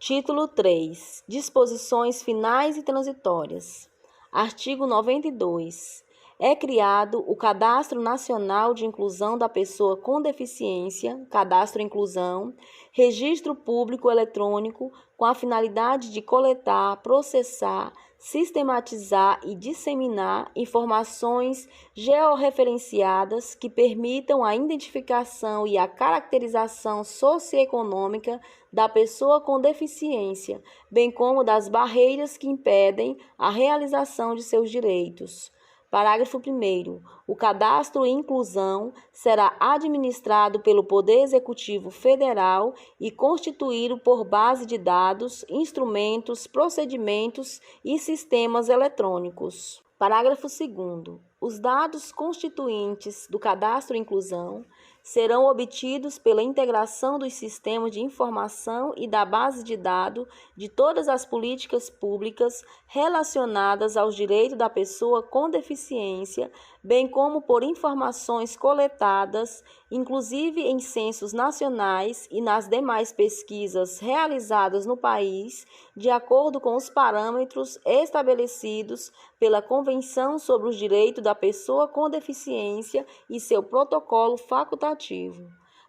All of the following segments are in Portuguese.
Título 3. Disposições finais e transitórias. Artigo 92. É criado o Cadastro Nacional de Inclusão da Pessoa com Deficiência, Cadastro Inclusão, registro público eletrônico com a finalidade de coletar, processar, sistematizar e disseminar informações georreferenciadas que permitam a identificação e a caracterização socioeconômica da pessoa com deficiência, bem como das barreiras que impedem a realização de seus direitos. Parágrafo 1º. O Cadastro Inclusão será administrado pelo Poder Executivo Federal e constituído por base de dados, instrumentos, procedimentos e sistemas eletrônicos. Parágrafo 2º. Os dados constituintes do Cadastro Inclusão serão obtidos pela integração dos sistemas de informação e da base de dados de todas as políticas públicas relacionadas aos direitos da pessoa com deficiência, bem como por informações coletadas, inclusive em censos nacionais e nas demais pesquisas realizadas no país, de acordo com os parâmetros estabelecidos pela Convenção sobre os Direitos da Pessoa com Deficiência e seu protocolo facultativo.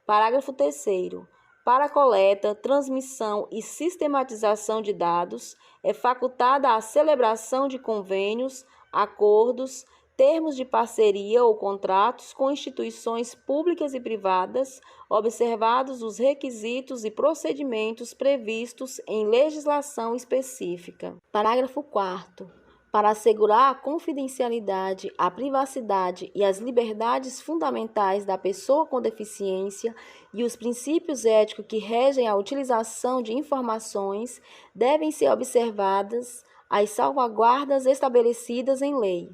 Parágrafo 3º. Para coleta, transmissão e sistematização de dados, é facultada a celebração de convênios, acordos, termos de parceria ou contratos com instituições públicas e privadas, observados os requisitos e procedimentos previstos em legislação específica. Parágrafo 4º. Para assegurar a confidencialidade, a privacidade e as liberdades fundamentais da pessoa com deficiência e os princípios éticos que regem a utilização de informações, devem ser observadas as salvaguardas estabelecidas em lei.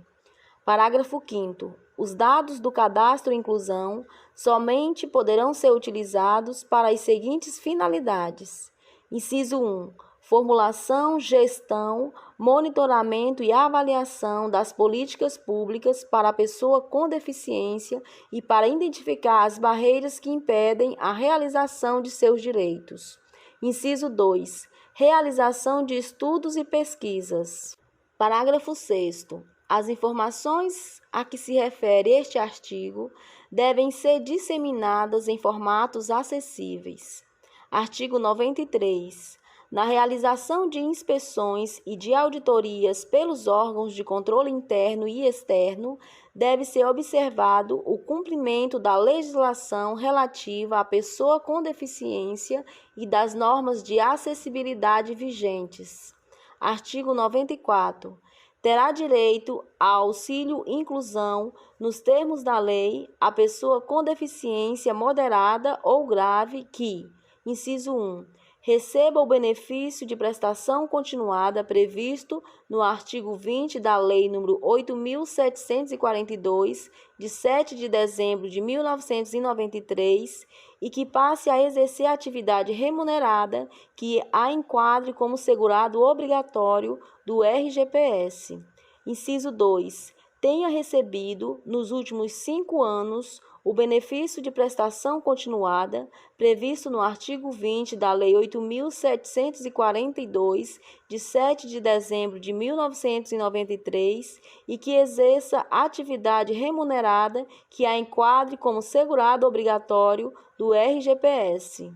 Parágrafo 5º. Os dados do Cadastro Inclusão somente poderão ser utilizados para as seguintes finalidades. Inciso 1. Formulação, gestão, monitoramento e avaliação das políticas públicas para a pessoa com deficiência e para identificar as barreiras que impedem a realização de seus direitos. Inciso 2. Realização de estudos e pesquisas. Parágrafo 6º. As informações a que se refere este artigo devem ser disseminadas em formatos acessíveis. Artigo 93. Na realização de inspeções e de auditorias pelos órgãos de controle interno e externo, deve ser observado o cumprimento da legislação relativa à pessoa com deficiência e das normas de acessibilidade vigentes. Artigo 94. Terá direito a auxílio inclusão, nos termos da lei, a pessoa com deficiência moderada ou grave que, inciso 1, receba o benefício de prestação continuada previsto no artigo 20 da Lei nº 8.742, de 7 de dezembro de 1993, e que passe a exercer atividade remunerada que a enquadre como segurado obrigatório do RGPS. Inciso 2. Tenha recebido, nos últimos 5 anos, o benefício de prestação continuada previsto no artigo 20 da Lei 8.742, de 7 de dezembro de 1993, e que exerça atividade remunerada que a enquadre como segurado obrigatório do RGPS.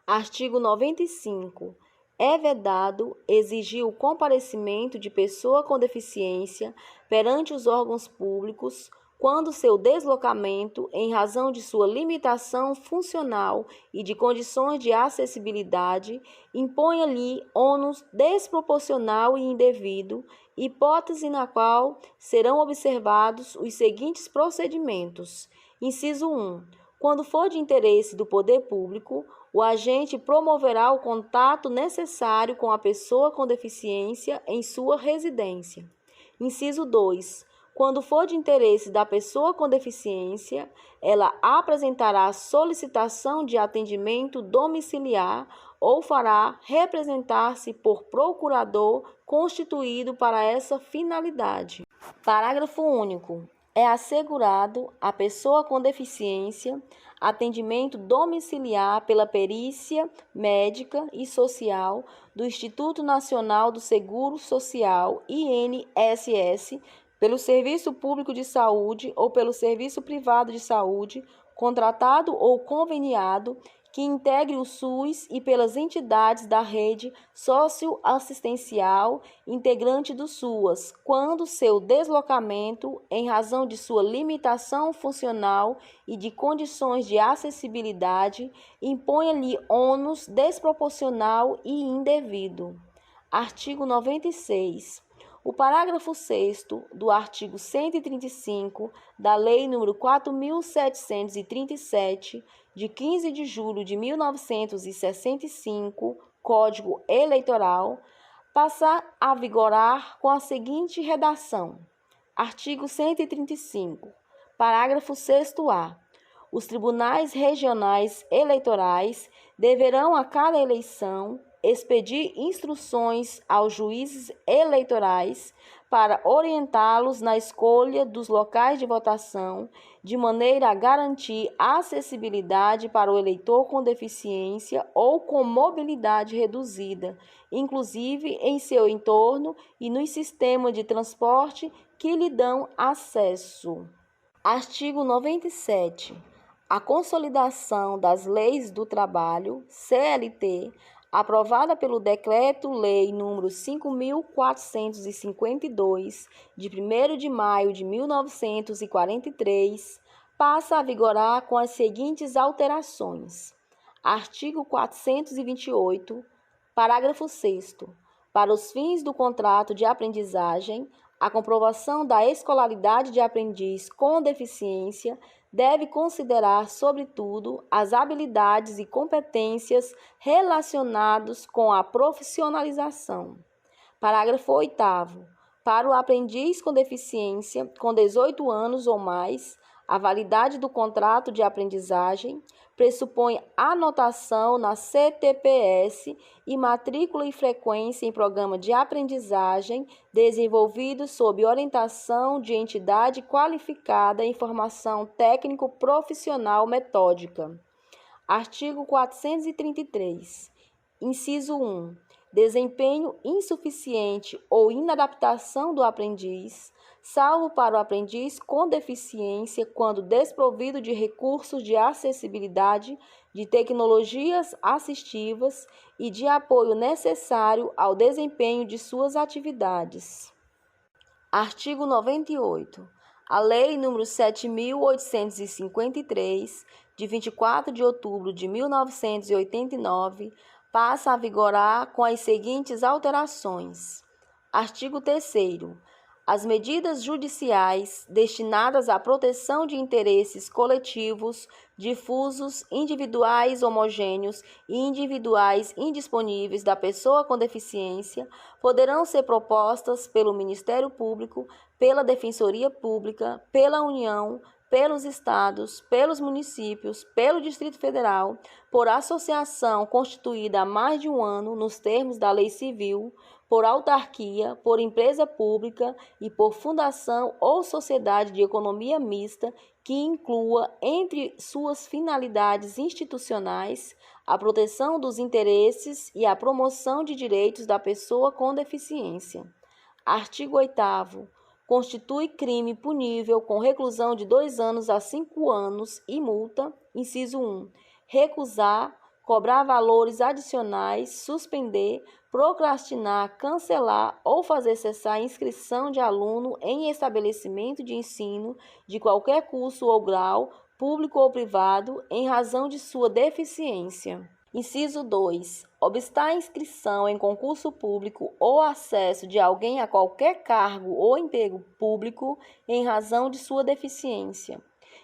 Artigo 95. É vedado exigir o comparecimento de pessoa com deficiência perante os órgãos públicos quando seu deslocamento, em razão de sua limitação funcional e de condições de acessibilidade, imponha-lhe ônus desproporcional e indevido, hipótese na qual serão observados os seguintes procedimentos. Inciso 1. Quando for de interesse do poder público, o agente promoverá o contato necessário com a pessoa com deficiência em sua residência. Inciso 2. Quando for de interesse da pessoa com deficiência, ela apresentará solicitação de atendimento domiciliar ou fará representar-se por procurador constituído para essa finalidade. Parágrafo único. É assegurado à pessoa com deficiência atendimento domiciliar pela perícia médica e social do Instituto Nacional do Seguro Social, INSS, pelo Serviço Público de Saúde ou pelo Serviço Privado de Saúde, contratado ou conveniado, que integre o SUS e pelas entidades da rede socioassistencial integrante do SUAS, quando seu deslocamento, em razão de sua limitação funcional e de condições de acessibilidade, imponha-lhe ônus desproporcional e indevido. Artigo 96. O parágrafo 6º do artigo 135 da Lei nº 4.737, de 15 de julho de 1965, Código Eleitoral, passa a vigorar com a seguinte redação. Artigo 135. Parágrafo 6º-A. Os tribunais regionais eleitorais deverão, a cada eleição, expedir instruções aos juízes eleitorais para orientá-los na escolha dos locais de votação, de maneira a garantir acessibilidade para o eleitor com deficiência ou com mobilidade reduzida, inclusive em seu entorno e nos sistemas de transporte que lhe dão acesso. Artigo 97. A consolidação das leis do trabalho, CLT, aprovada pelo Decreto-Lei nº 5.452, de 1º de maio de 1943, passa a vigorar com as seguintes alterações. Artigo 428, parágrafo 6º. Para os fins do contrato de aprendizagem, a comprovação da escolaridade de aprendiz com deficiência deve considerar, sobretudo, as habilidades e competências relacionadas com a profissionalização. Parágrafo 8º. Para o aprendiz com deficiência com 18 anos ou mais, a validade do contrato de aprendizagem pressupõe anotação na CTPS e matrícula e frequência em programa de aprendizagem desenvolvido sob orientação de entidade qualificada em formação técnico-profissional metódica. Artigo 433. Inciso 1. Desempenho insuficiente ou inadaptação do aprendiz, salvo para o aprendiz com deficiência quando desprovido de recursos de acessibilidade, de tecnologias assistivas e de apoio necessário ao desempenho de suas atividades. Artigo 98. A Lei nº 7.853, de 24 de outubro de 1989, passa a vigorar com as seguintes alterações. Artigo 3º. As medidas judiciais destinadas à proteção de interesses coletivos, difusos, individuais homogêneos e individuais indisponíveis da pessoa com deficiência poderão ser propostas pelo Ministério Público, pela Defensoria Pública, pela União, pelos estados, pelos municípios, pelo Distrito Federal, por associação constituída há mais de um ano nos termos da Lei Civil, por autarquia, por empresa pública e por fundação ou sociedade de economia mista que inclua entre suas finalidades institucionais a proteção dos interesses e a promoção de direitos da pessoa com deficiência. Artigo 8º. Constitui crime punível com reclusão de 2 anos a 5 anos e multa. Inciso 1. Recusar, cobrar valores adicionais, suspender, procrastinar, cancelar ou fazer cessar a inscrição de aluno em estabelecimento de ensino de qualquer curso ou grau, público ou privado, em razão de sua deficiência. Inciso 2. Obstar a inscrição em concurso público ou acesso de alguém a qualquer cargo ou emprego público em razão de sua deficiência.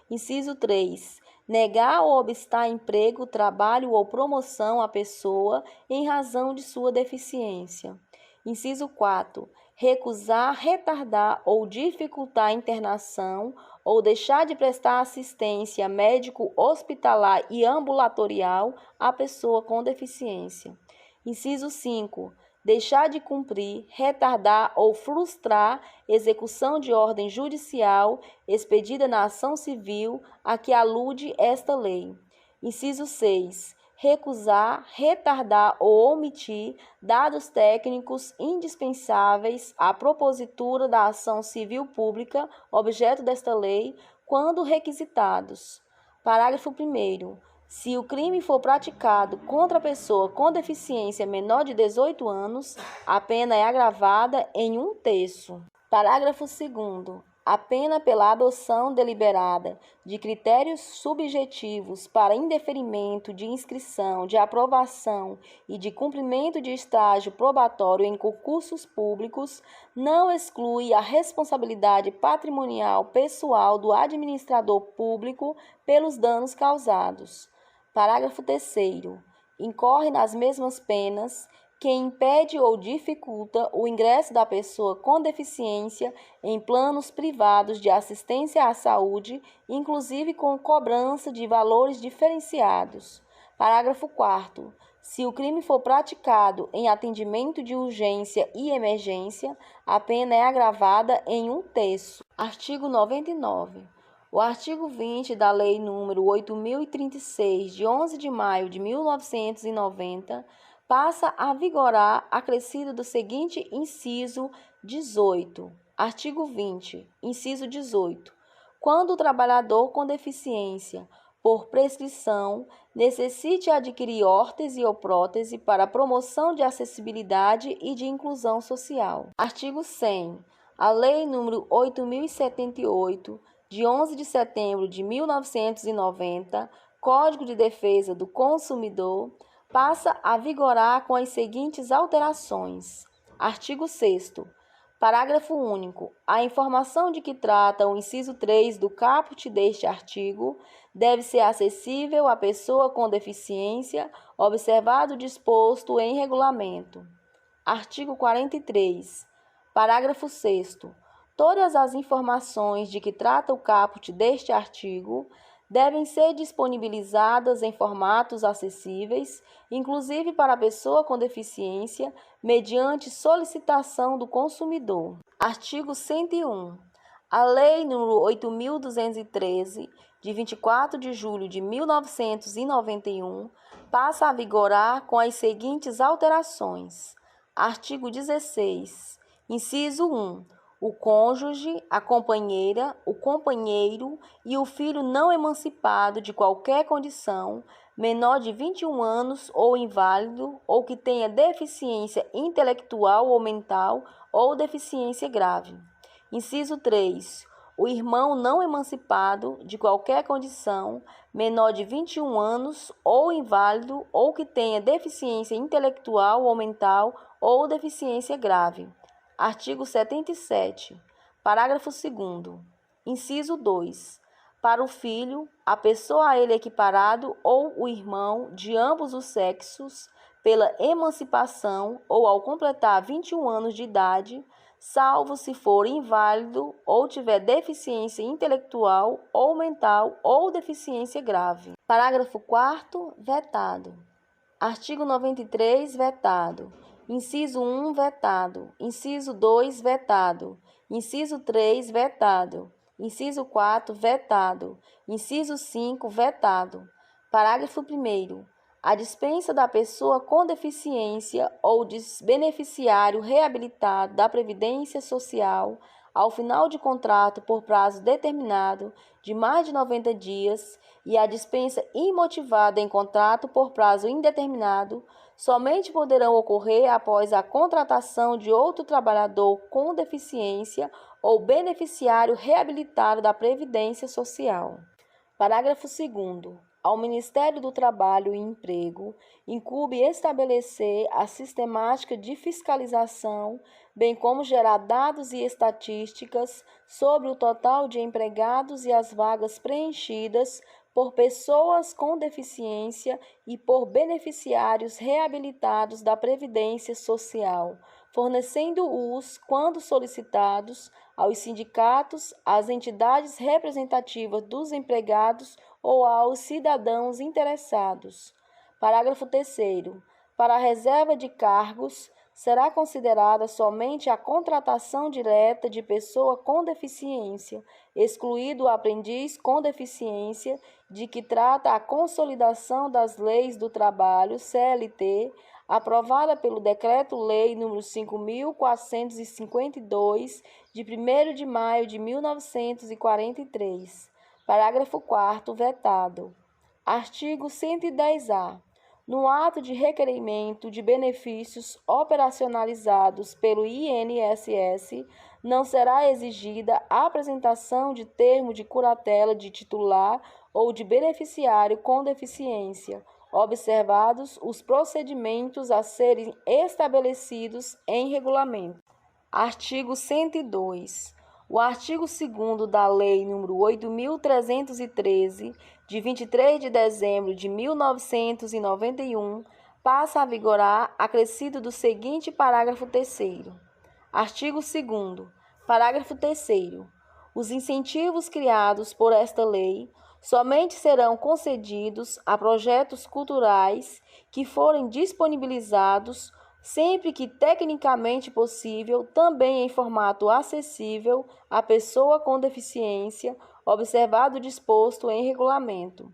Inciso 3. Negar ou obstar emprego, trabalho ou promoção à pessoa em razão de sua deficiência. Inciso 4. Recusar, retardar ou dificultar a internação ou deixar de prestar assistência médico-hospitalar e ambulatorial à pessoa com deficiência. Inciso 5. deixar de cumprir, retardar ou frustrar execução de ordem judicial expedida na ação civil a que alude esta lei. Inciso 6. Recusar, retardar ou omitir dados técnicos indispensáveis à propositura da ação civil pública, objeto desta lei, quando requisitados. Parágrafo 1º. Se o crime for praticado contra a pessoa com deficiência menor de 18 anos, a pena é agravada em 1/3. Parágrafo 2º. A pena pela adoção deliberada de critérios subjetivos para indeferimento de inscrição, de aprovação e de cumprimento de estágio probatório em concursos públicos não exclui a responsabilidade patrimonial pessoal do administrador público pelos danos causados. Parágrafo 3º. Incorre nas mesmas penas quem impede ou dificulta o ingresso da pessoa com deficiência em planos privados de assistência à saúde, inclusive com cobrança de valores diferenciados. Parágrafo 4º. Se o crime for praticado em atendimento de urgência e emergência, a pena é agravada em 1/3. Artigo 99. O artigo 20 da Lei nº 8.036, de 11 de maio de 1990, passa a vigorar acrescido do seguinte inciso 18. Artigo 20, inciso 18. Quando o trabalhador com deficiência, por prescrição, necessite adquirir órtese ou prótese para promoção de acessibilidade e de inclusão social. Artigo 100. A Lei nº 8.078, de 11 de setembro de 1990, Código de Defesa do Consumidor, passa a vigorar com as seguintes alterações. Artigo 6º. Parágrafo único. A informação de que trata o inciso 3 do caput deste artigo deve ser acessível à pessoa com deficiência, observado o disposto em regulamento. Artigo 43. Parágrafo 6º. Todas as informações de que trata o caput deste artigo devem ser disponibilizadas em formatos acessíveis, inclusive para a pessoa com deficiência, mediante solicitação do consumidor. Artigo 101. A Lei nº 8.213, de 24 de julho de 1991, passa a vigorar com as seguintes alterações. Artigo 16. Inciso 1. O cônjuge, a companheira, o companheiro e o filho não emancipado de qualquer condição, menor de 21 anos ou inválido, ou que tenha deficiência intelectual ou mental ou deficiência grave. Inciso 3. O irmão não emancipado de qualquer condição, menor de 21 anos ou inválido, ou que tenha deficiência intelectual ou mental ou deficiência grave. Artigo 77. Parágrafo 2º. Inciso 2. Para o filho, a pessoa a ele equiparado ou o irmão de ambos os sexos, pela emancipação ou ao completar 21 anos de idade, salvo se for inválido ou tiver deficiência intelectual ou mental ou deficiência grave. Parágrafo 4º. Vetado. Artigo 93. Vetado. Inciso 1, vetado. Inciso 2, vetado. Inciso 3, vetado. Inciso 4, vetado. Inciso 5, vetado. Parágrafo 1º. A dispensa da pessoa com deficiência ou beneficiário reabilitado da Previdência Social ao final de contrato por prazo determinado de mais de 90 dias e a dispensa imotivada em contrato por prazo indeterminado somente poderão ocorrer após a contratação de outro trabalhador com deficiência ou beneficiário reabilitado da Previdência Social. Parágrafo 2º. Ao Ministério do Trabalho e Emprego incumbe estabelecer a sistemática de fiscalização, bem como gerar dados e estatísticas sobre o total de empregados e as vagas preenchidas por pessoas com deficiência e por beneficiários reabilitados da Previdência Social, fornecendo-os, quando solicitados, aos sindicatos, às entidades representativas dos empregados ou aos cidadãos interessados. Parágrafo 3º. Para a reserva de cargos, será considerada somente a contratação direta de pessoa com deficiência, excluído o aprendiz com deficiência, de que trata a consolidação das leis do trabalho, CLT, aprovada pelo Decreto-Lei nº 5.452, de 1º de maio de 1943. Parágrafo 4º, vetado. Artigo 110-A. No ato de requerimento de benefícios operacionalizados pelo INSS, não será exigida a apresentação de termo de curatela de titular ou de beneficiário com deficiência, observados os procedimentos a serem estabelecidos em regulamento. Artigo 102. O artigo 2º da Lei nº 8.313, de 23 de dezembro de 1991, passa a vigorar, acrescido do seguinte parágrafo 3º. Artigo 2º. Parágrafo 3º. Os incentivos criados por esta lei somente serão concedidos a projetos culturais que forem disponibilizados sempre que tecnicamente possível, também em formato acessível à pessoa com deficiência, observado o disposto em regulamento.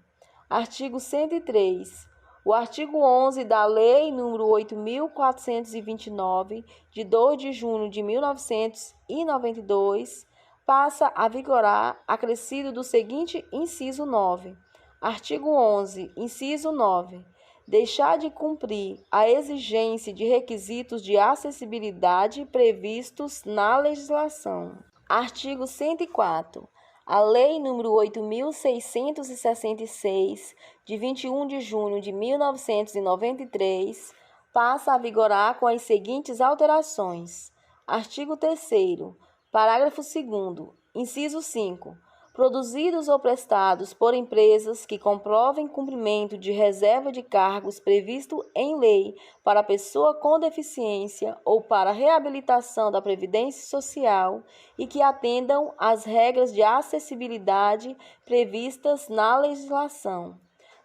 Artigo 103. O artigo 11 da Lei nº 8.429, de 2 de junho de 1992, passa a vigorar, acrescido do seguinte inciso 9. Artigo 11, inciso 9. Deixar de cumprir a exigência de requisitos de acessibilidade previstos na legislação. Artigo 104. A Lei nº 8.666, de 21 de junho de 1993, passa a vigorar com as seguintes alterações. Artigo 3º. Parágrafo 2º. Inciso 5. Produzidos ou prestados por empresas que comprovem cumprimento de reserva de cargos previsto em lei para pessoa com deficiência ou para reabilitação da Previdência Social e que atendam às regras de acessibilidade previstas na legislação.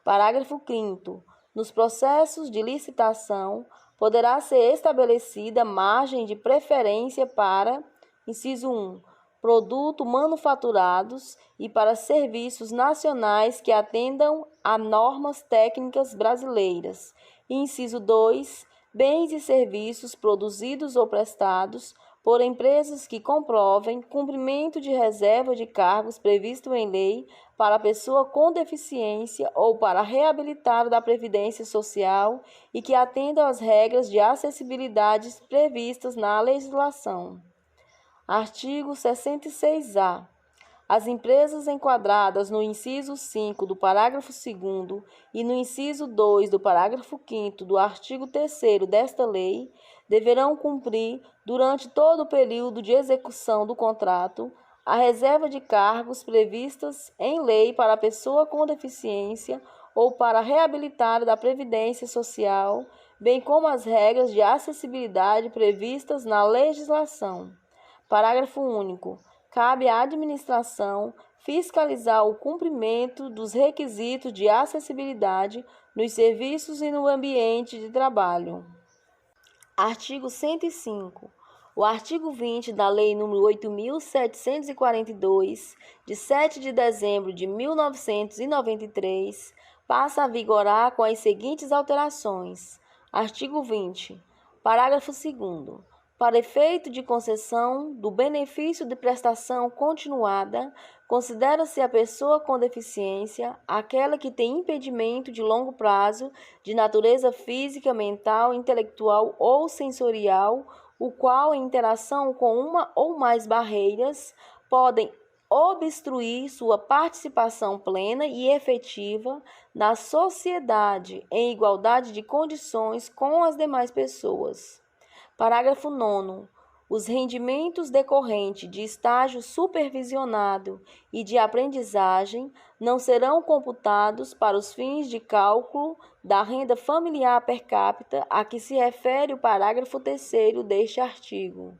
Parágrafo 5º. Nos processos de licitação, poderá ser estabelecida margem de preferência para, inciso 1, produtos manufaturados e para serviços nacionais que atendam a normas técnicas brasileiras. Inciso 2, bens e serviços produzidos ou prestados por empresas que comprovem cumprimento de reserva de cargos previsto em lei para pessoa com deficiência ou para reabilitar da Previdência Social e que atendam às regras de acessibilidade previstas na legislação. Artigo 66-A. As empresas enquadradas no inciso 5 do parágrafo 2º e no inciso 2 do parágrafo 5º do artigo 3º desta lei deverão cumprir, durante todo o período de execução do contrato, a reserva de cargos previstas em lei para a pessoa com deficiência ou para reabilitar da Previdência Social, bem como as regras de acessibilidade previstas na legislação. Parágrafo único. Cabe à administração fiscalizar o cumprimento dos requisitos de acessibilidade nos serviços e no ambiente de trabalho. Artigo 105. O artigo 20 da Lei nº 8.742, de 7 de dezembro de 1993, passa a vigorar com as seguintes alterações. Artigo 20. Parágrafo 2º. Para efeito de concessão do benefício de prestação continuada, considera-se a pessoa com deficiência aquela que tem impedimento de longo prazo de natureza física, mental, intelectual ou sensorial, o qual, em interação com uma ou mais barreiras, podem obstruir sua participação plena e efetiva na sociedade em igualdade de condições com as demais pessoas. Parágrafo 9º. Os rendimentos decorrentes de estágio supervisionado e de aprendizagem não serão computados para os fins de cálculo da renda familiar per capita a que se refere o parágrafo 3º deste artigo.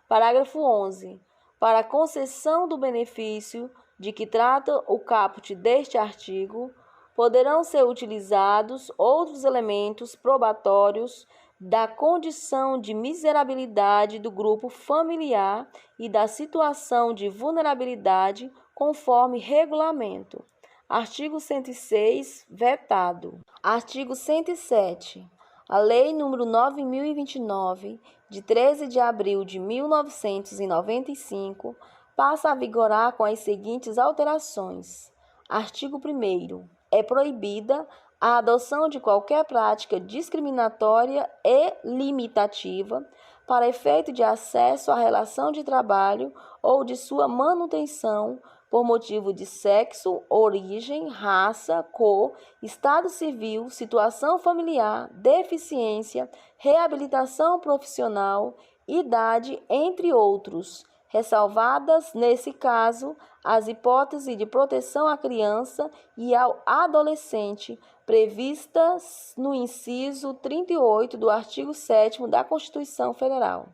Parágrafo 11. Para a concessão do benefício de que trata o caput deste artigo, poderão ser utilizados outros elementos probatórios da condição de miserabilidade do grupo familiar e da situação de vulnerabilidade, conforme regulamento. Artigo 106, vetado. Artigo 107. A Lei nº 9.029, de 13 de abril de 1995, passa a vigorar com as seguintes alterações. Artigo 1º. É proibida a adoção de qualquer prática discriminatória e limitativa para efeito de acesso à relação de trabalho ou de sua manutenção por motivo de sexo, origem, raça, cor, estado civil, situação familiar, deficiência, reabilitação profissional, idade, entre outros, ressalvadas, nesse caso, as hipóteses de proteção à criança e ao adolescente previstas no inciso 38 do artigo 7º da Constituição Federal.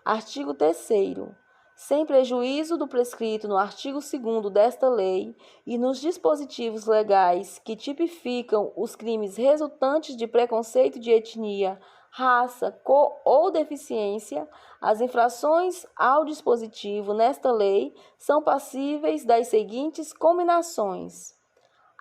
Artigo 3º. Sem prejuízo do prescrito no artigo 2º desta lei e nos dispositivos legais que tipificam os crimes resultantes de preconceito de etnia, raça, cor ou deficiência, as infrações ao dispositivo nesta lei são passíveis das seguintes combinações.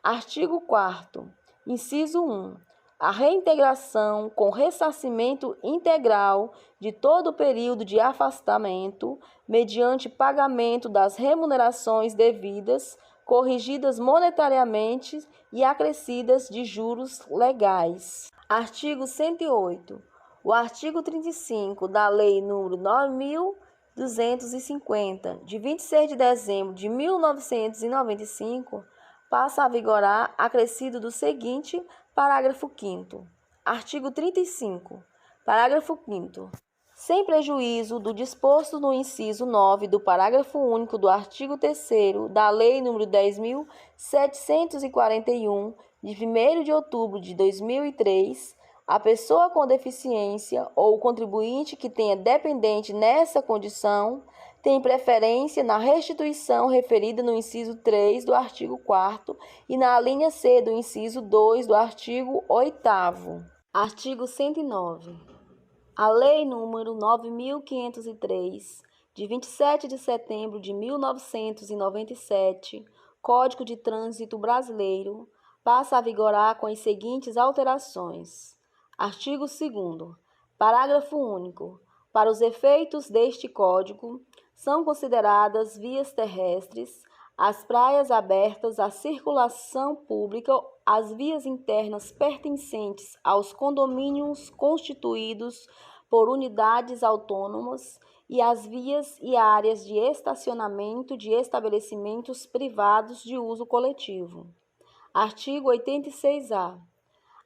Artigo 4º. Inciso 1. A reintegração com ressarcimento integral de todo o período de afastamento, mediante pagamento das remunerações devidas, corrigidas monetariamente e acrescidas de juros legais. Artigo 108. O artigo 35 da Lei nº 9.250, de 26 de dezembro de 1995, passa a vigorar acrescido do seguinte parágrafo 5º. Artigo 35. Parágrafo 5º. Sem prejuízo do disposto no inciso 9 do parágrafo único do artigo 3º da Lei nº 10.741, de 1º de outubro de 2003, a pessoa com deficiência ou o contribuinte que tenha dependente nessa condição tem preferência na restituição referida no inciso 3 do artigo 4º e na linha C do inciso 2 do artigo 8º. Artigo 109. A Lei nº 9.503, de 27 de setembro de 1997, Código de Trânsito Brasileiro, passa a vigorar com as seguintes alterações. Artigo 2º. Parágrafo único. Para os efeitos deste Código, são consideradas vias terrestres as praias abertas à circulação pública, as vias internas pertencentes aos condomínios constituídos por unidades autônomas e as vias e áreas de estacionamento de estabelecimentos privados de uso coletivo. Artigo 86-A.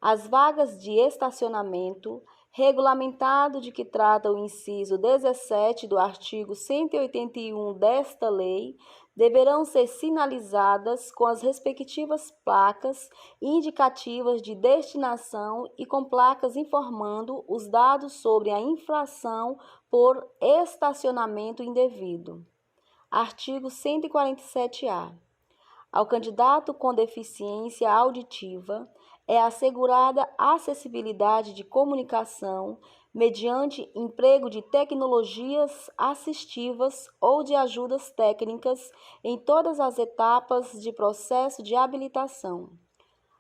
As vagas de estacionamento, regulamentado de que trata o inciso 17 do artigo 181 desta lei, deverão ser sinalizadas com as respectivas placas indicativas de destinação e com placas informando os dados sobre a infração por estacionamento indevido. Artigo 147-A. Ao candidato com deficiência auditiva é assegurada acessibilidade de comunicação mediante emprego de tecnologias assistivas ou de ajudas técnicas em todas as etapas de processo de habilitação.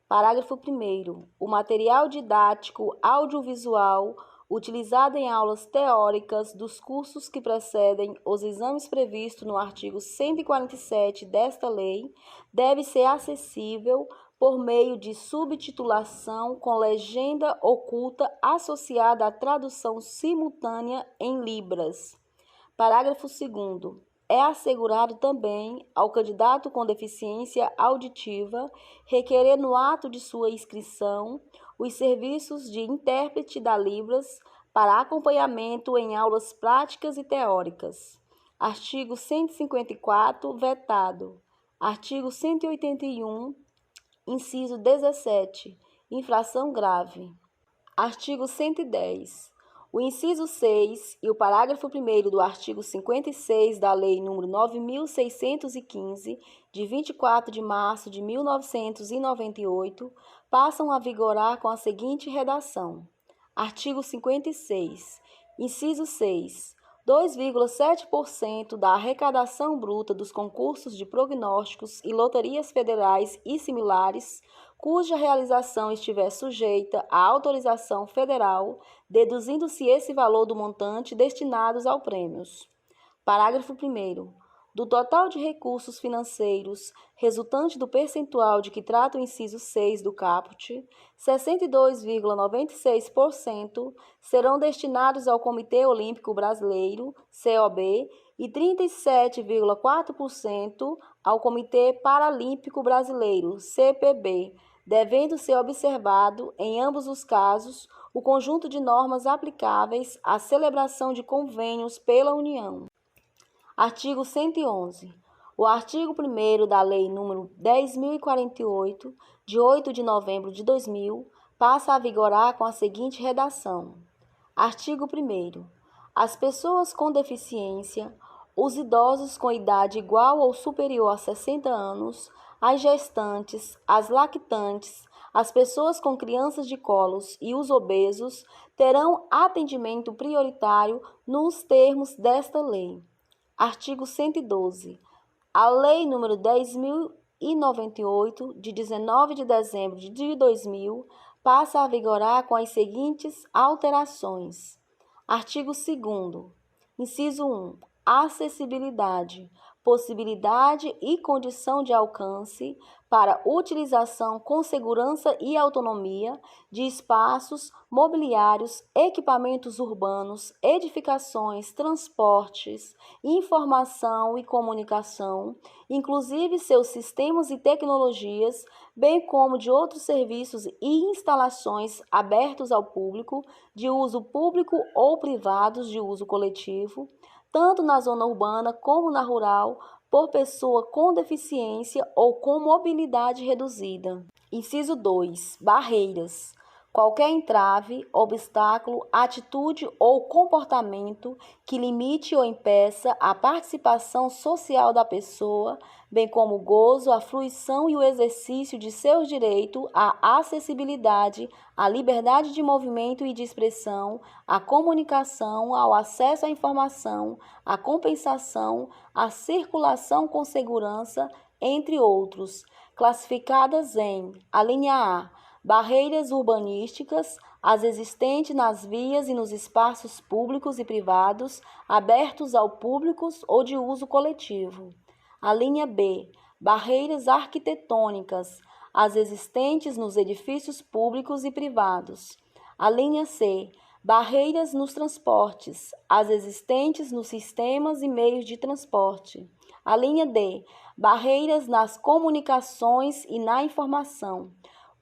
Parágrafo 1º. O material didático audiovisual utilizado em aulas teóricas dos cursos que precedem os exames previstos no artigo 147 desta lei deve ser acessível por meio de subtitulação com legenda oculta associada à tradução simultânea em libras. Parágrafo 2º. É assegurado também ao candidato com deficiência auditiva requerer no ato de sua inscrição os serviços de intérprete da Libras para acompanhamento em aulas práticas e teóricas. Artigo 154, vetado. Artigo 181, inciso 17, infração grave. Artigo 110. O inciso 6 e o parágrafo 1º do artigo 56 da Lei nº 9.615, de 24 de março de 1998, passam a vigorar com a seguinte redação. Artigo 56. Inciso 6. 2,7% da arrecadação bruta dos concursos de prognósticos e loterias federais e similares, cuja realização estiver sujeita à autorização federal, deduzindo-se esse valor do montante destinados ao prêmios. Parágrafo 1º. Do total de recursos financeiros resultante do percentual de que trata o inciso 6 do caput, 62,96% serão destinados ao Comitê Olímpico Brasileiro, COB, e 37,4% ao Comitê Paralímpico Brasileiro, CPB, devendo ser observado, em ambos os casos, o conjunto de normas aplicáveis à celebração de convênios pela União. Artigo 111. O artigo 1º da Lei nº 10.048, de 8 de novembro de 2000, passa a vigorar com a seguinte redação. Artigo 1º. As pessoas com deficiência, os idosos com idade igual ou superior a 60 anos, as gestantes, as lactantes, as pessoas com crianças de colos e os obesos terão atendimento prioritário nos termos desta lei. Artigo 112. A Lei nº 10.098, de 19 de dezembro de 2000, passa a vigorar com as seguintes alterações. Artigo 2º. Inciso 1. Acessibilidade, possibilidade e condição de alcance para utilização com segurança e autonomia de espaços mobiliários, equipamentos urbanos, edificações, transportes, informação e comunicação, inclusive seus sistemas e tecnologias, bem como de outros serviços e instalações abertos ao público, de uso público ou privados de uso coletivo, tanto na zona urbana como na rural, por pessoa com deficiência ou com mobilidade reduzida. Inciso 2. Barreiras. Qualquer entrave, obstáculo, atitude ou comportamento que limite ou impeça a participação social da pessoa, bem como o gozo, a fruição e o exercício de seus direitos à acessibilidade, à liberdade de movimento e de expressão, à comunicação, ao acesso à informação, à compensação, à circulação com segurança, entre outros, classificadas em: a linha A, barreiras urbanísticas, as existentes nas vias e nos espaços públicos e privados, abertos ao público ou de uso coletivo. A linha B, barreiras arquitetônicas, as existentes nos edifícios públicos e privados. A linha C, barreiras nos transportes, as existentes nos sistemas e meios de transporte. A linha D, barreiras nas comunicações e na informação.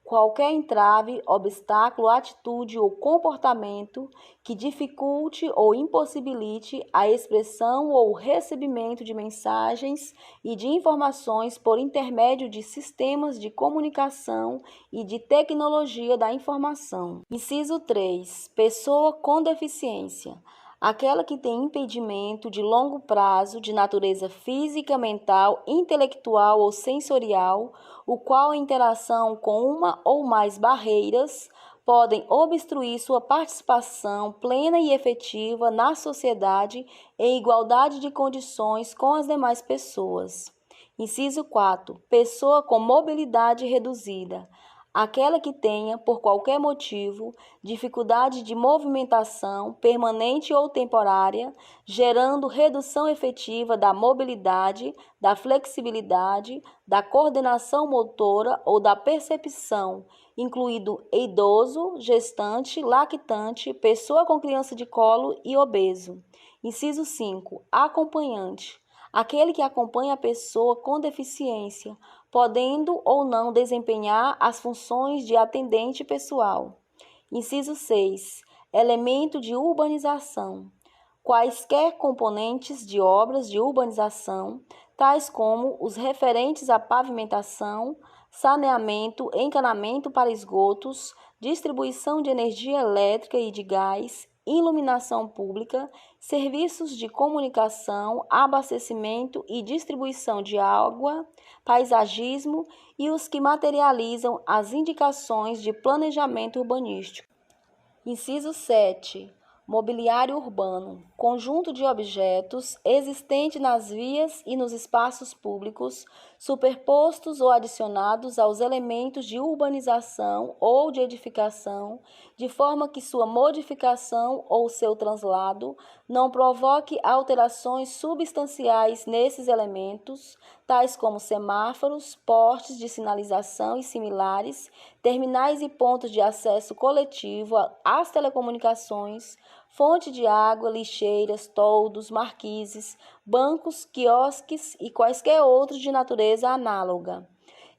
Qualquer entrave, obstáculo, atitude ou comportamento que dificulte ou impossibilite a expressão ou recebimento de mensagens e de informações por intermédio de sistemas de comunicação e de tecnologia da informação. Inciso 3. Pessoa com deficiência. Aquela que tem impedimento de longo prazo de natureza física, mental, intelectual ou sensorial, o qual a interação com uma ou mais barreiras podem obstruir sua participação plena e efetiva na sociedade em igualdade de condições com as demais pessoas. Inciso 4. Pessoa com mobilidade reduzida. Aquela que tenha, por qualquer motivo, dificuldade de movimentação permanente ou temporária, gerando redução efetiva da mobilidade, da flexibilidade, da coordenação motora ou da percepção, incluído idoso, gestante, lactante, pessoa com criança de colo e obeso. Inciso 5. Acompanhante. Aquele que acompanha a pessoa com deficiência, podendo ou não desempenhar as funções de atendente pessoal. Inciso 6. Elemento de urbanização. Quaisquer componentes de obras de urbanização, tais como os referentes à pavimentação, saneamento, encanamento para esgotos, distribuição de energia elétrica e de gás, iluminação pública, serviços de comunicação, abastecimento e distribuição de água, paisagismo e os que materializam as indicações de planejamento urbanístico. Inciso 7. Mobiliário urbano, conjunto de objetos existente nas vias e nos espaços públicos, superpostos ou adicionados aos elementos de urbanização ou de edificação, de forma que sua modificação ou seu translado não provoque alterações substanciais nesses elementos, tais como semáforos, postes de sinalização e similares, terminais e pontos de acesso coletivo às telecomunicações, fonte de água, lixeiras, toldos, marquises, bancos, quiosques e quaisquer outros de natureza análoga.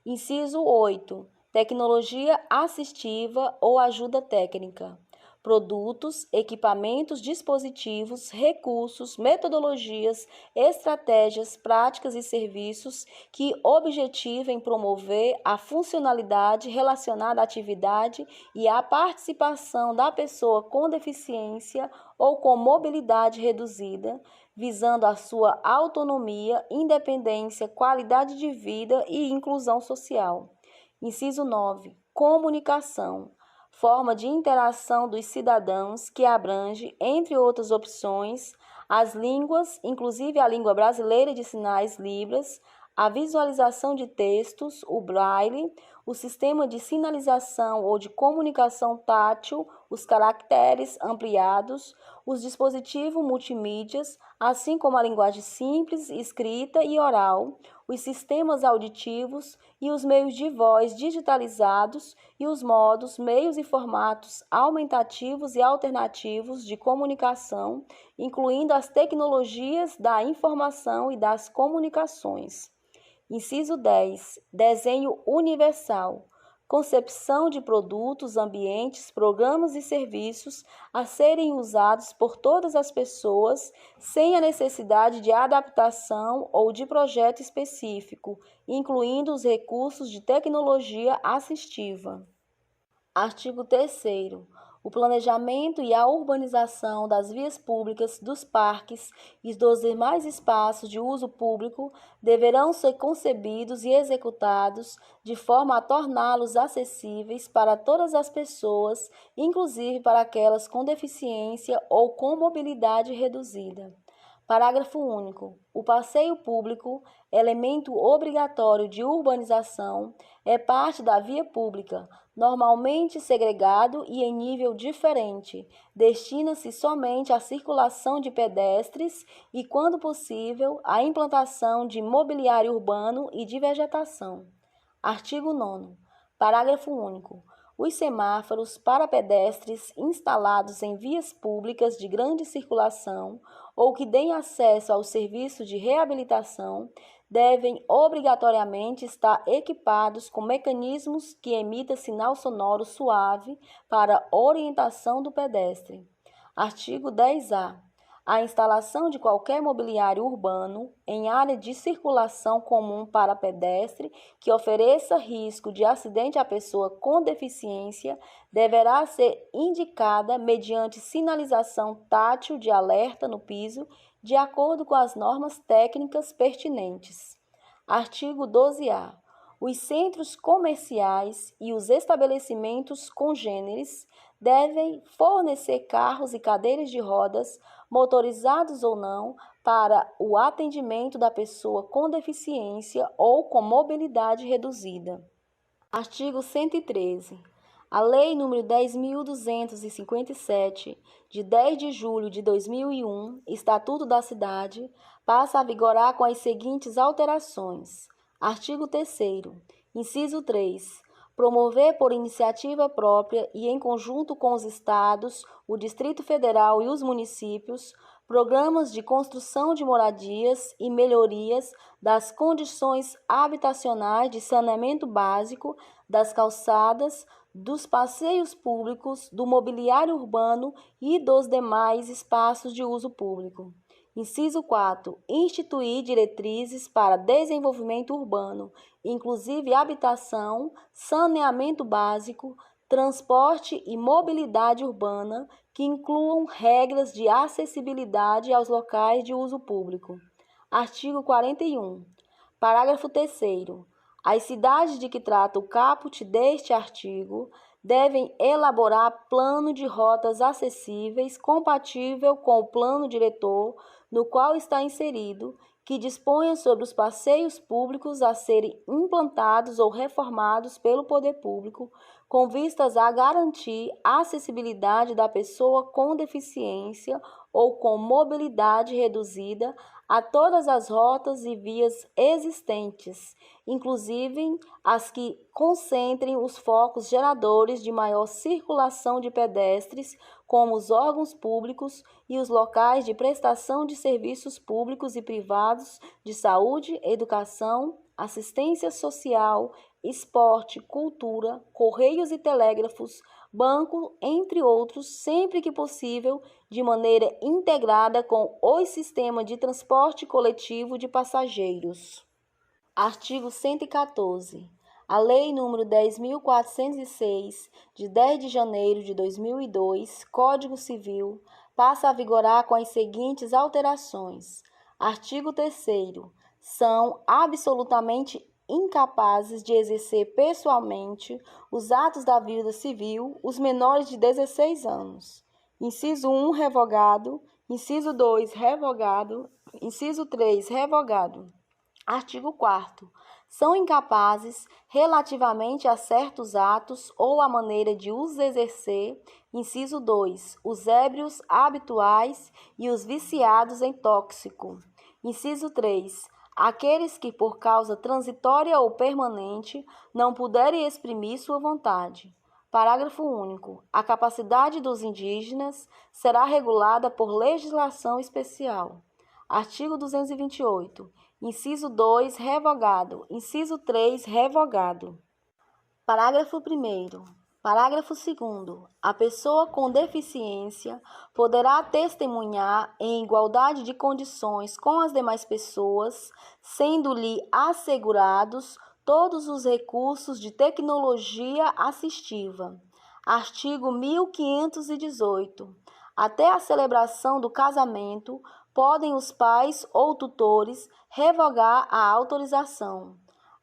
Inciso 8. Tecnologia assistiva ou ajuda técnica. Produtos, equipamentos, dispositivos, recursos, metodologias, estratégias, práticas e serviços que objetivem promover a funcionalidade relacionada à atividade e à participação da pessoa com deficiência ou com mobilidade reduzida, visando a sua autonomia, independência, qualidade de vida e inclusão social. Inciso 9. Comunicação. Forma de interação dos cidadãos que abrange, entre outras opções, as línguas, inclusive a língua brasileira de sinais Libras, a visualização de textos, o braille, o sistema de sinalização ou de comunicação tátil, os caracteres ampliados, os dispositivos multimídias, assim como a linguagem simples, escrita e oral, os sistemas auditivos e os meios de voz digitalizados e os modos, meios e formatos aumentativos e alternativos de comunicação, incluindo as tecnologias da informação e das comunicações. Inciso 10. Desenho universal. Concepção de produtos, ambientes, programas e serviços a serem usados por todas as pessoas, sem a necessidade de adaptação ou de projeto específico, incluindo os recursos de tecnologia assistiva. Artigo 3º. O planejamento e a urbanização das vias públicas, dos parques e dos demais espaços de uso público deverão ser concebidos e executados de forma a torná-los acessíveis para todas as pessoas, inclusive para aquelas com deficiência ou com mobilidade reduzida. Parágrafo único. O passeio público, elemento obrigatório de urbanização, é parte da via pública, normalmente segregado e em nível diferente. Destina-se somente à circulação de pedestres e, quando possível, à implantação de mobiliário urbano e de vegetação. Artigo 9º. Parágrafo único. Os semáforos para pedestres instalados em vias públicas de grande circulação ou que deem acesso ao serviço de reabilitação devem obrigatoriamente estar equipados com mecanismos que emitam sinal sonoro suave para orientação do pedestre. Artigo 10-A. A instalação de qualquer mobiliário urbano em área de circulação comum para pedestre que ofereça risco de acidente à pessoa com deficiência deverá ser indicada mediante sinalização tátil de alerta no piso, de acordo com as normas técnicas pertinentes. Artigo 12-A. Os centros comerciais e os estabelecimentos congêneres devem fornecer carros e cadeiras de rodas, motorizados ou não, para o atendimento da pessoa com deficiência ou com mobilidade reduzida. Artigo 113. A Lei nº 10.257, de 10 de julho de 2001, Estatuto da Cidade, passa a vigorar com as seguintes alterações. Artigo 3º. Inciso 3. Promover por iniciativa própria e em conjunto com os Estados, o Distrito Federal e os municípios, programas de construção de moradias e melhorias das condições habitacionais de saneamento básico, das calçadas, dos passeios públicos, do mobiliário urbano e dos demais espaços de uso público. Inciso 4. Instituir diretrizes para desenvolvimento urbano, inclusive habitação, saneamento básico, transporte e mobilidade urbana, que incluam regras de acessibilidade aos locais de uso público. Artigo 41. Parágrafo 3º. As cidades de que trata o caput deste artigo devem elaborar plano de rotas acessíveis compatível com o plano diretor no qual está inserido, que disponha sobre os passeios públicos a serem implantados ou reformados pelo poder público, com vistas a garantir a acessibilidade da pessoa com deficiência ou com mobilidade reduzida a todas as rotas e vias existentes, inclusive as que concentrem os focos geradores de maior circulação de pedestres, como os órgãos públicos e os locais de prestação de serviços públicos e privados de saúde, educação, assistência social, esporte, cultura, correios e telégrafos, banco, entre outros, sempre que possível, de maneira integrada com o sistema de transporte coletivo de passageiros. Artigo 114. A Lei nº 10.406, de 10 de janeiro de 2002, Código Civil, passa a vigorar com as seguintes alterações. Artigo 3º. São absolutamente incapazes de exercer pessoalmente os atos da vida civil os menores de 16 anos. Inciso 1, revogado. Inciso 2, revogado. Inciso 3, revogado. Artigo 4º. São incapazes, relativamente a certos atos ou a maneira de os exercer, inciso 2, os ébrios habituais e os viciados em tóxico. Inciso 3, aqueles que, por causa transitória ou permanente, não puderem exprimir sua vontade. Parágrafo único. A capacidade dos indígenas será regulada por legislação especial. Artigo 228. Inciso 2, revogado. Inciso 3, revogado. Parágrafo 1º. Parágrafo 2º. A pessoa com deficiência poderá testemunhar em igualdade de condições com as demais pessoas, sendo-lhe assegurados todos os recursos de tecnologia assistiva. Artigo 1518. Até a celebração do casamento, podem os pais ou tutores revogar a autorização.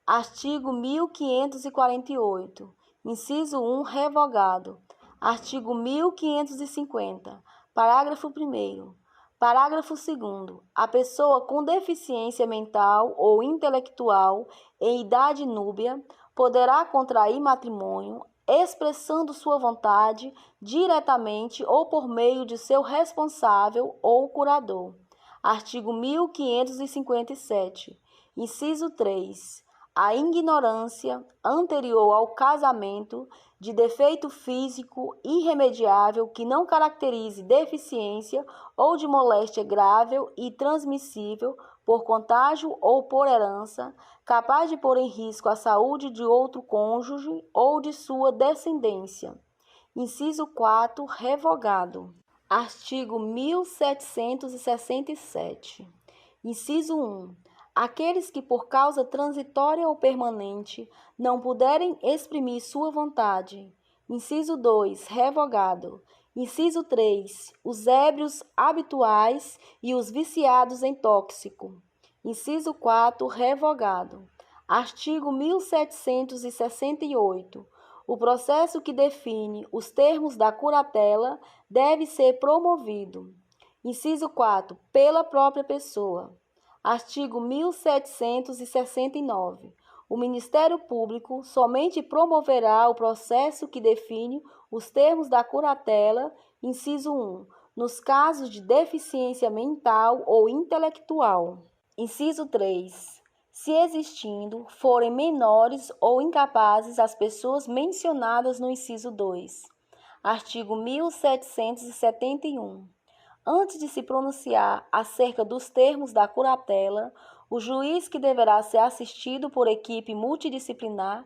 Artigo 1548. Inciso 1, revogado. Artigo 1550. Parágrafo 1º. Parágrafo 2º. A pessoa com deficiência mental ou intelectual em idade núbia poderá contrair matrimônio, expressando sua vontade diretamente ou por meio de seu responsável ou curador. Artigo 1557. Inciso 3. A ignorância anterior ao casamento de defeito físico irremediável que não caracterize deficiência ou de moléstia grave e transmissível por contágio ou por herança, capaz de pôr em risco a saúde de outro cônjuge ou de sua descendência. Inciso 4, revogado. Artigo 1767. Inciso 1. Aqueles que, por causa transitória ou permanente, não puderem exprimir sua vontade. Inciso 2, revogado. Inciso 3, os ébrios habituais e os viciados em tóxico. Inciso 4, revogado. Artigo 1768. O processo que define os termos da curatela deve ser promovido. Inciso 4, pela própria pessoa. Artigo 1769. O Ministério Público somente promoverá o processo que define os termos da curatela, inciso 1, nos casos de deficiência mental ou intelectual. Inciso 3. Se existindo, forem menores ou incapazes as pessoas mencionadas no inciso 2. Artigo 1771. Antes de se pronunciar acerca dos termos da curatela, o juiz, que deverá ser assistido por equipe multidisciplinar,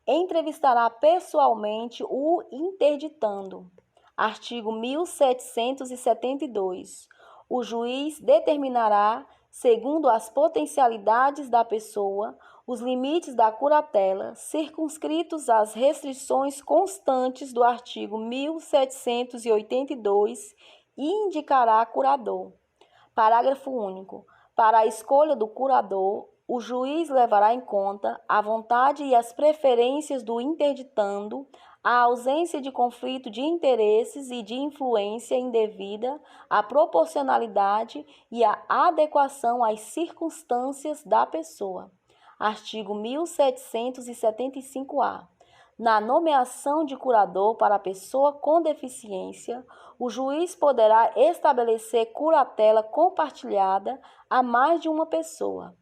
entrevistará pessoalmente o interditando. Artigo 1772. O juiz determinará, segundo as potencialidades da pessoa, os limites da curatela, circunscritos às restrições constantes do artigo 1782, e indicará curador. Parágrafo único. Para a escolha do curador, o juiz levará em conta a vontade e as preferências do interditando, a ausência de conflito de interesses e de influência indevida, a proporcionalidade e a adequação às circunstâncias da pessoa. Artigo 1775-A. Na nomeação de curador para a pessoa com deficiência, o juiz poderá estabelecer curatela compartilhada a mais de uma pessoa.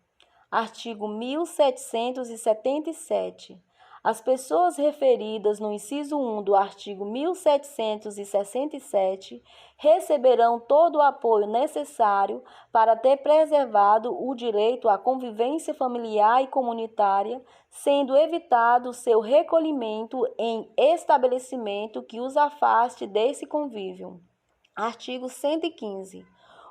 Artigo 1777. As pessoas referidas no inciso 1 do artigo 1767 receberão todo o apoio necessário para ter preservado o direito à convivência familiar e comunitária, sendo evitado seu recolhimento em estabelecimento que os afaste desse convívio. Artigo 115.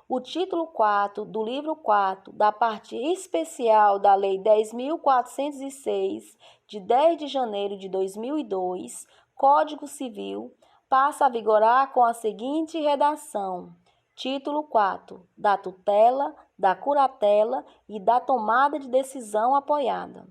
O título 4 do livro 4 da parte especial da Lei 10.406, de 10 de janeiro de 2002, Código Civil, passa a vigorar com a seguinte redação: Título 4. Da tutela, da curatela e da tomada de decisão apoiada.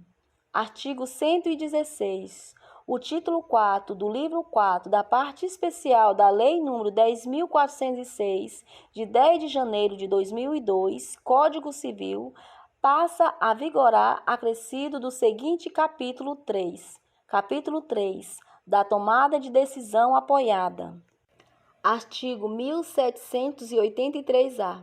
Artigo 116. O título 4 do livro 4 da parte especial da Lei nº 10.406, de 10 de janeiro de 2002, Código Civil, passa a vigorar acrescido do seguinte capítulo 3. Capítulo 3. Da tomada de decisão apoiada. Artigo 1783-A.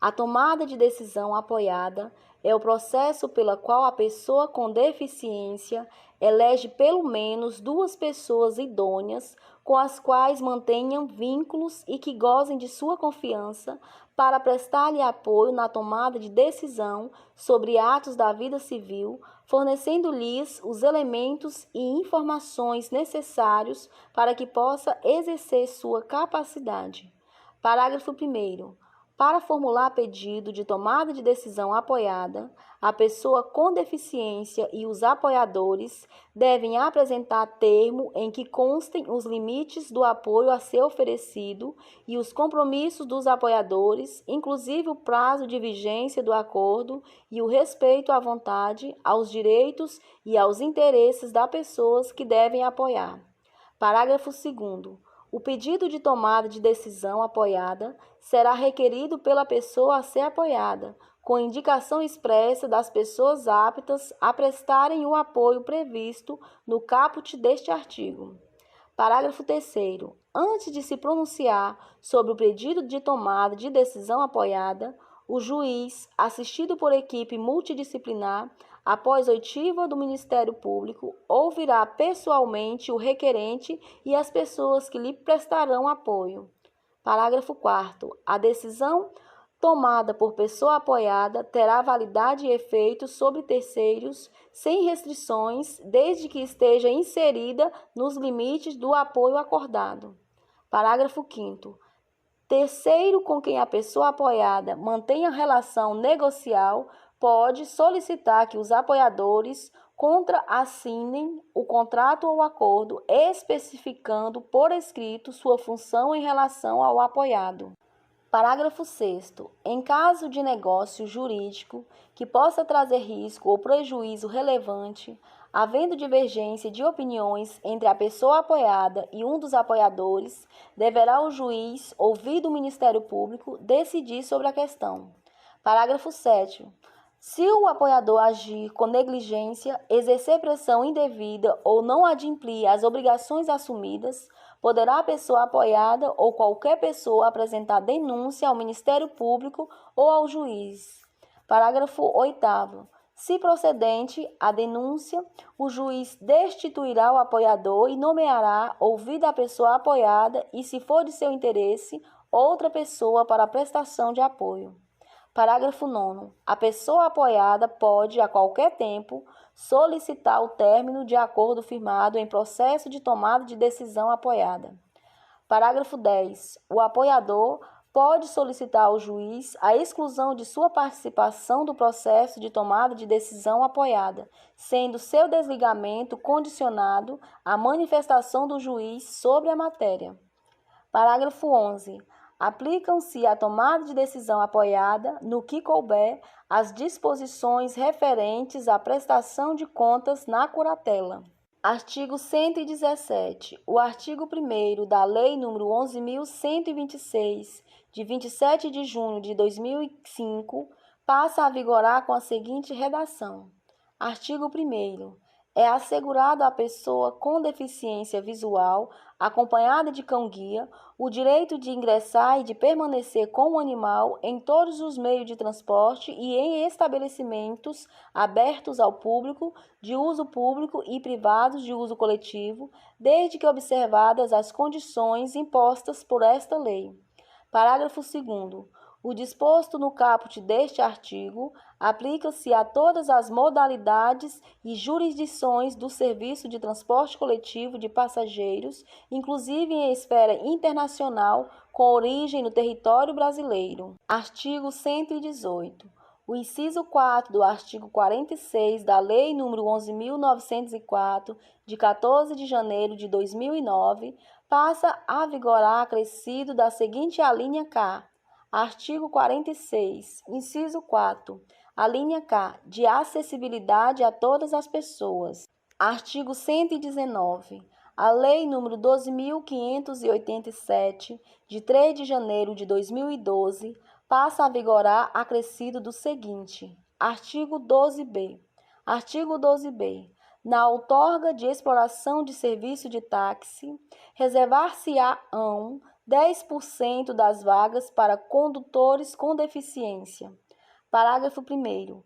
A tomada de decisão apoiada é o processo pela qual a pessoa com deficiência elege pelo menos duas pessoas idôneas com as quais mantenham vínculos e que gozem de sua confiança para prestar-lhe apoio na tomada de decisão sobre atos da vida civil, fornecendo-lhes os elementos e informações necessários para que possa exercer sua capacidade. Parágrafo 1º. Para formular pedido de tomada de decisão apoiada, a pessoa com deficiência e os apoiadores devem apresentar termo em que constem os limites do apoio a ser oferecido e os compromissos dos apoiadores, inclusive o prazo de vigência do acordo e o respeito à vontade, aos direitos e aos interesses das pessoas que devem apoiar. Parágrafo 2º. O pedido de tomada de decisão apoiada será requerido pela pessoa a ser apoiada, com indicação expressa das pessoas aptas a prestarem o apoio previsto no caput deste artigo. Parágrafo 3º. Antes de se pronunciar sobre o pedido de tomada de decisão apoiada, o juiz, assistido por equipe multidisciplinar, após oitiva do Ministério Público, ouvirá pessoalmente o requerente e as pessoas que lhe prestarão apoio. Parágrafo 4º. A decisão tomada por pessoa apoiada terá validade e efeito sobre terceiros, sem restrições, desde que esteja inserida nos limites do apoio acordado. Parágrafo 5º. Terceiro com quem a pessoa apoiada mantenha relação negocial pode solicitar que os apoiadores contrassinem o contrato ou acordo, especificando por escrito sua função em relação ao apoiado. Parágrafo 6º. Em caso de negócio jurídico que possa trazer risco ou prejuízo relevante, havendo divergência de opiniões entre a pessoa apoiada e um dos apoiadores, deverá o juiz, ouvido o Ministério Público, decidir sobre a questão. Parágrafo 7º. Se o apoiador agir com negligência, exercer pressão indevida ou não adimplir as obrigações assumidas, poderá a pessoa apoiada ou qualquer pessoa apresentar denúncia ao Ministério Público ou ao juiz. Parágrafo 8º. Se procedente a denúncia, o juiz destituirá o apoiador e nomeará, ouvida a pessoa apoiada e, se for de seu interesse, outra pessoa para a prestação de apoio. Parágrafo 9º. A pessoa apoiada pode, a qualquer tempo, solicitar o término de acordo firmado em processo de tomada de decisão apoiada. Parágrafo 10º. O apoiador pode solicitar ao juiz a exclusão de sua participação do processo de tomada de decisão apoiada, sendo seu desligamento condicionado à manifestação do juiz sobre a matéria. Parágrafo 11º. Aplicam-se à tomada de decisão apoiada, no que couber, as disposições referentes à prestação de contas na curatela. Artigo 117. O artigo 1º da Lei nº 11.126, de 27 de junho de 2005, passa a vigorar com a seguinte redação. Artigo 1º. É assegurado à pessoa com deficiência visual, acompanhada de cão-guia, o direito de ingressar e de permanecer com o animal em todos os meios de transporte e em estabelecimentos abertos ao público, de uso público e privados de uso coletivo, desde que observadas as condições impostas por esta lei. Parágrafo 2º. O disposto no caput deste artigo aplica-se a todas as modalidades e jurisdições do serviço de transporte coletivo de passageiros, inclusive em esfera internacional, com origem no território brasileiro. Artigo 118. O inciso 4 do artigo 46 da Lei nº 11.904, de 14 de janeiro de 2009, passa a vigorar acrescido da seguinte alínea K. Artigo 46, inciso 4, alínea K, de acessibilidade a todas as pessoas. Artigo 119. A Lei nº 12.587, de 3 de janeiro de 2012, passa a vigorar acrescido do seguinte. Artigo 12b. Artigo 12b. Na outorga de exploração de serviço de táxi, reservar-se-ão 10% das vagas para condutores com deficiência. Parágrafo 1º.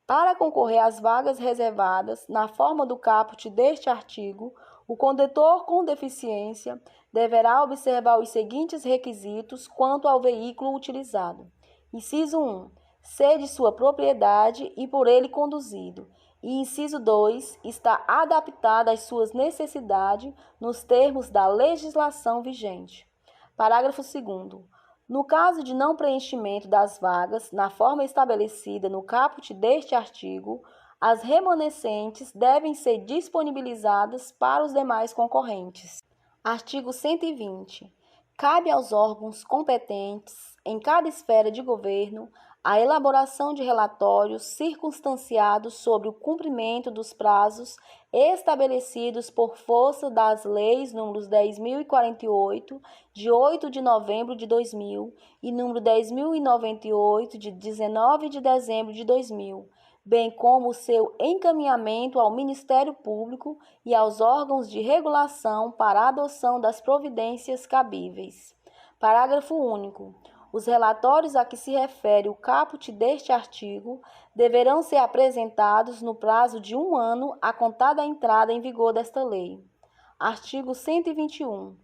Para concorrer às vagas reservadas, na forma do caput deste artigo, o condutor com deficiência deverá observar os seguintes requisitos quanto ao veículo utilizado. Inciso 1. Ser de sua propriedade e por ele conduzido. E inciso 2. Está adaptado às suas necessidades nos termos da legislação vigente. Parágrafo 2º. No caso de não preenchimento das vagas, na forma estabelecida no caput deste artigo, as remanescentes devem ser disponibilizadas para os demais concorrentes. Artigo 120. Cabe aos órgãos competentes, em cada esfera de governo, a elaboração de relatórios circunstanciados sobre o cumprimento dos prazos estabelecidos por força das leis nº 10.048, de 8 de novembro de 2000, e nº 10.098, de 19 de dezembro de 2000, bem como o seu encaminhamento ao Ministério Público e aos órgãos de regulação para a adoção das providências cabíveis. Parágrafo único. Os relatórios a que se refere o caput deste artigo deverão ser apresentados no prazo de 1 ano a contar da entrada em vigor desta lei. Artigo 121.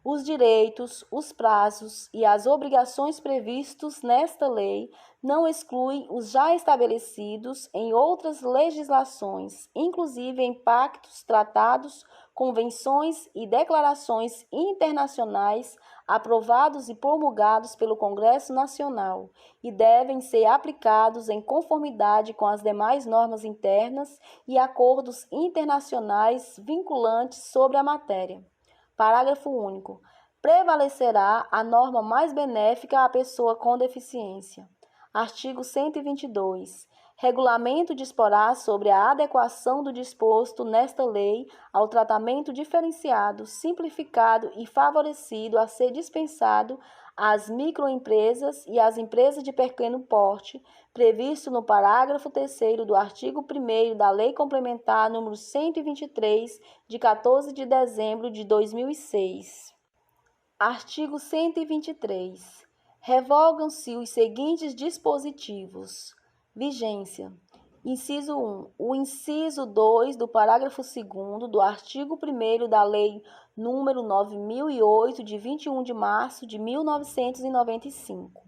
Os direitos, os prazos e as obrigações previstos nesta lei não excluem os já estabelecidos em outras legislações, inclusive em pactos, tratados, convenções e declarações internacionais aprovados e promulgados pelo Congresso Nacional e devem ser aplicados em conformidade com as demais normas internas e acordos internacionais vinculantes sobre a matéria. Parágrafo único. Prevalecerá a norma mais benéfica à pessoa com deficiência. Artigo 122. Regulamento disporá sobre a adequação do disposto nesta lei ao tratamento diferenciado, simplificado e favorecido a ser dispensado às microempresas e às empresas de pequeno porte, previsto no parágrafo 3º do artigo 1º da Lei Complementar nº 123, de 14 de dezembro de 2006. Artigo 123. Revogam-se os seguintes dispositivos. Vigência. Inciso 1. O inciso 2 do parágrafo 2º do artigo 1º da Lei nº 9.008, de 21 de março de 1995.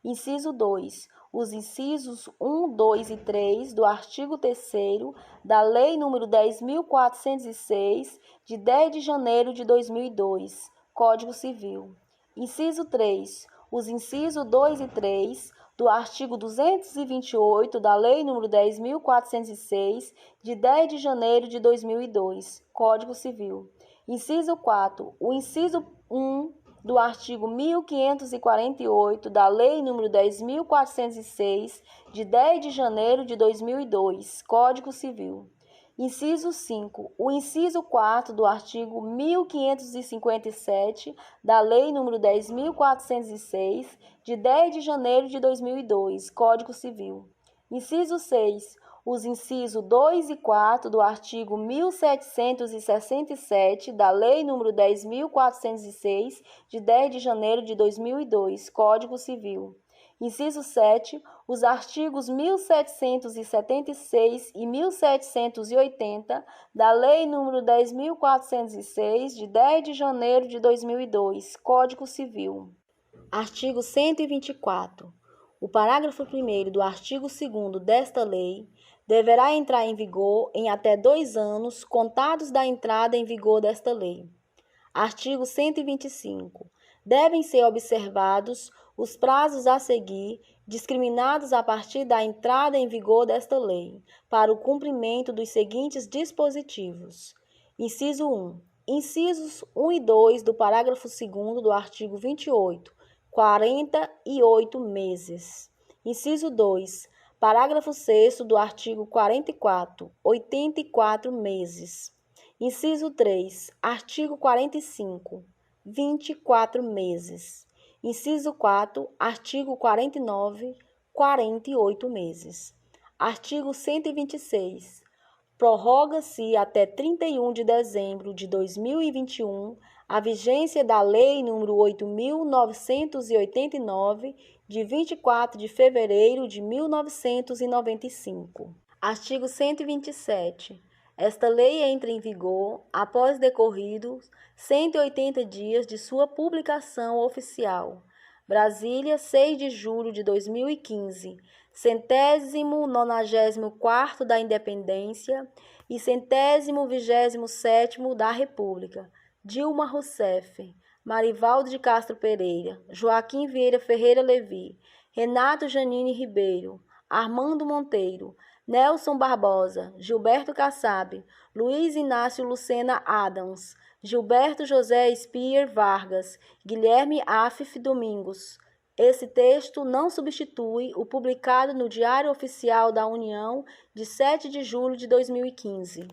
Inciso 2. Os incisos 1, 2 e 3 do artigo 3º da Lei nº 10.406, de 10 de janeiro de 2002, Código Civil. Inciso 3. Os incisos 2 e 3 do artigo 228 da Lei nº 10.406, de 10 de janeiro de 2002, Código Civil. Inciso 4. O inciso 1 do artigo 1548 da Lei nº 10.406, de 10 de janeiro de 2002, Código Civil. Inciso 5. O inciso 4 do artigo 1557 da Lei nº 10.406, de 10 de janeiro de 2002, Código Civil. Inciso 6. Os incisos 2 e 4 do artigo 1767 da Lei nº 10.406, de 10 de janeiro de 2002, Código Civil. Inciso 7. Os artigos 1776 e 1780 da Lei nº 10.406, de 10 de janeiro de 2002, Código Civil. Artigo 124. O parágrafo 1º do artigo 2º desta lei deverá entrar em vigor em até 2 anos contados da entrada em vigor desta lei. Artigo 125. Devem ser observados os prazos a seguir, discriminados a partir da entrada em vigor desta lei, para o cumprimento dos seguintes dispositivos. Inciso 1. Incisos 1 e 2 do parágrafo 2º do artigo 28, 48 meses. Inciso 2. Parágrafo 6º do artigo 44, 84 meses. Inciso 3. Artigo 45, 24 meses. Inciso 4. Artigo 49, 48 meses. Artigo 126. Prorroga-se até 31 de dezembro de 2021 a vigência da Lei nº 8.989, de 24 de fevereiro de 1995. Artigo 127. Esta lei entra em vigor após decorridos 180 dias de sua publicação oficial. Brasília, 6 de julho de 2015, 194º da Independência e 127º da República. Dilma Rousseff, Marivaldo de Castro Pereira, Joaquim Vieira Ferreira Levi, Renato Janine Ribeiro, Armando Monteiro, Nelson Barbosa, Gilberto Kassab, Luiz Inácio Lucena Adams, Gilberto José Spier Vargas, Guilherme Afif Domingos. Esse texto não substitui o publicado no Diário Oficial da União de 7 de julho de 2015.